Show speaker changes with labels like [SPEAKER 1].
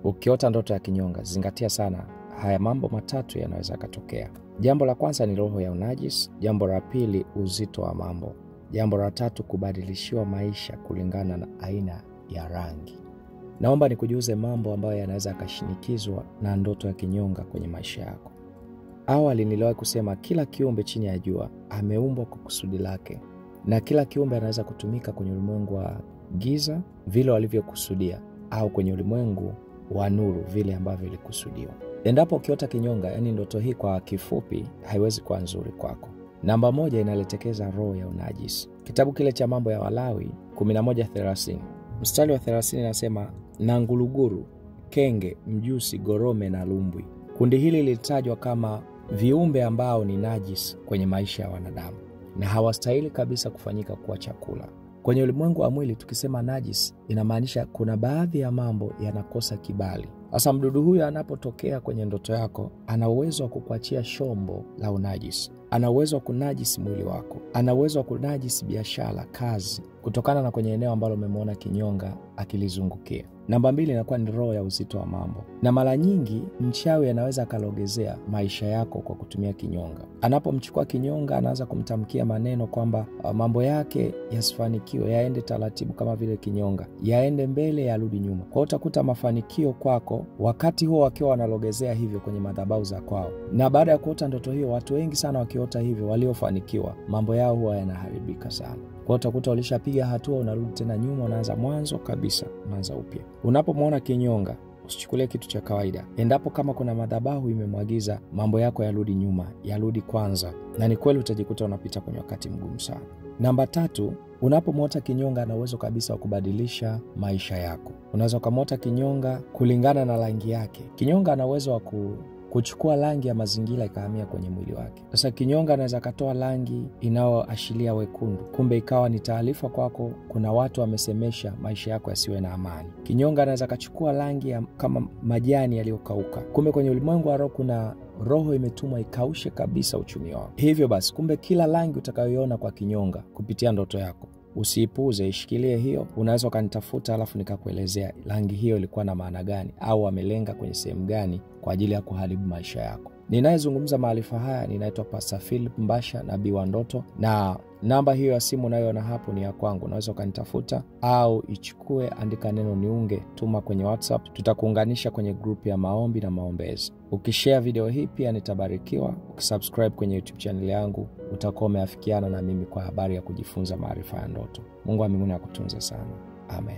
[SPEAKER 1] Ukiota ndoto ya kinyonga, zingatia sana haya mambo matatu yanaweza kutokea. Jambo la kwanza ni roho ya unajisi, jambo la pili uzito wa mambo, jambo la tatu kubadilishiwa maisha kulingana na aina ya rangi. Naomba nikujuze mambo ambayo yanaweza kashinikizwa na ndoto ya kinyonga kwenye maisha yako. Awali niliwahi kusema kila kiumbe chini ya jua ameumbwa kwa kusudi lake, na kila kiumbe anaweza kutumika kwenye ulimwengu wa giza vile walivyokusudia, au kwenye ulimwengu wa nuru vile ambavyo ilikusudiwa. Endapo ukiota kinyonga, yani ndoto hii kwa kifupi haiwezi kuwa nzuri kwako. Namba moja, inaletekeza roho ya unajisi. Kitabu kile cha Mambo ya Walawi 11:30 mstari wa 30 nasema, na nguluguru, kenge, mjusi, gorome na lumbwi. Kundi hili lilitajwa kama viumbe ambao ni najisi kwenye maisha ya wanadamu na hawastahili kabisa kufanyika kuwa chakula. Kwenye ulimwengu wa mwili tukisema najisi, inamaanisha kuna baadhi ya mambo yanakosa kibali. Sasa mdudu huyu anapotokea kwenye ndoto yako, ana uwezo wa kukuachia shombo la unajisi. Ana uwezo wa kunajisi mwili wako. Ana uwezo wa kunajisi biashara, kazi, kutokana na kwenye eneo ambalo umemwona kinyonga akilizungukia. Namba 2 inakuwa ni roho ya uzito wa mambo. Na mara nyingi mchawi anaweza akalogezea maisha yako kwa kutumia kinyonga. Anapomchukua kinyonga, anaanza kumtamkia maneno kwamba mambo yake yasifanikiwe, yaende taratibu kama vile kinyonga, yaende mbele yarudi nyuma. Kwa utakuta mafanikio kwako wakati huo wakiwa wanalogezea hivyo kwenye madhabahu za kwao. Na baada ya kuota ndoto hiyo, watu wengi sana wakiota hivyo waliofanikiwa, mambo yao huwa yanaharibika sana. Kwa utakuta ulishapiga hatua, unarudi tena nyuma, unaanza mwanzo kabisa, unaanza upya. Unapomwona kinyonga, usichukulie kitu cha kawaida. Endapo kama kuna madhabahu imemwagiza mambo yako yarudi nyuma, yarudi kwanza, na ni kweli utajikuta unapita kwenye wakati mgumu sana. Namba 3, unapomwota kinyonga ana uwezo kabisa wa kubadilisha maisha yako. Unaweza kumwota kinyonga kulingana na rangi yake. Kinyonga ana uwezo wa kuchukua rangi ya mazingira ikahamia kwenye mwili wake. Sasa kinyonga anaweza katoa rangi inayoashiria wekundu, kumbe ikawa ni taarifa kwako kuna watu wamesemesha maisha yako yasiwe na amani. Kinyonga anaweza kachukua rangi kama majani yaliyokauka, kumbe kwenye ulimwengu wa roho kuna roho imetumwa ikaushe kabisa uchumi wako. Hivyo basi, kumbe kila rangi utakayoiona kwa kinyonga kupitia ndoto yako, usiipuze, ishikilie hiyo. Unaweza kanitafuta alafu nikakuelezea rangi hiyo ilikuwa na maana gani, au amelenga kwenye sehemu gani kwa ajili ya kuharibu maisha yako. Ninayezungumza maarifa haya ninaitwa Pastor Philip Mbasha, nabii wa ndoto, na namba hiyo ya simu unayoona hapo ni ya kwangu. Unaweza kanitafuta au ichukue, andika neno niunge, tuma kwenye WhatsApp, tutakuunganisha kwenye group ya maombi na maombezi. Ukishare video hii pia nitabarikiwa. Ukisubscribe kwenye YouTube channel yangu, utakuwa umeafikiana na mimi kwa habari ya kujifunza maarifa ya ndoto. Mungu wa mbinguni akutunze sana. Amen.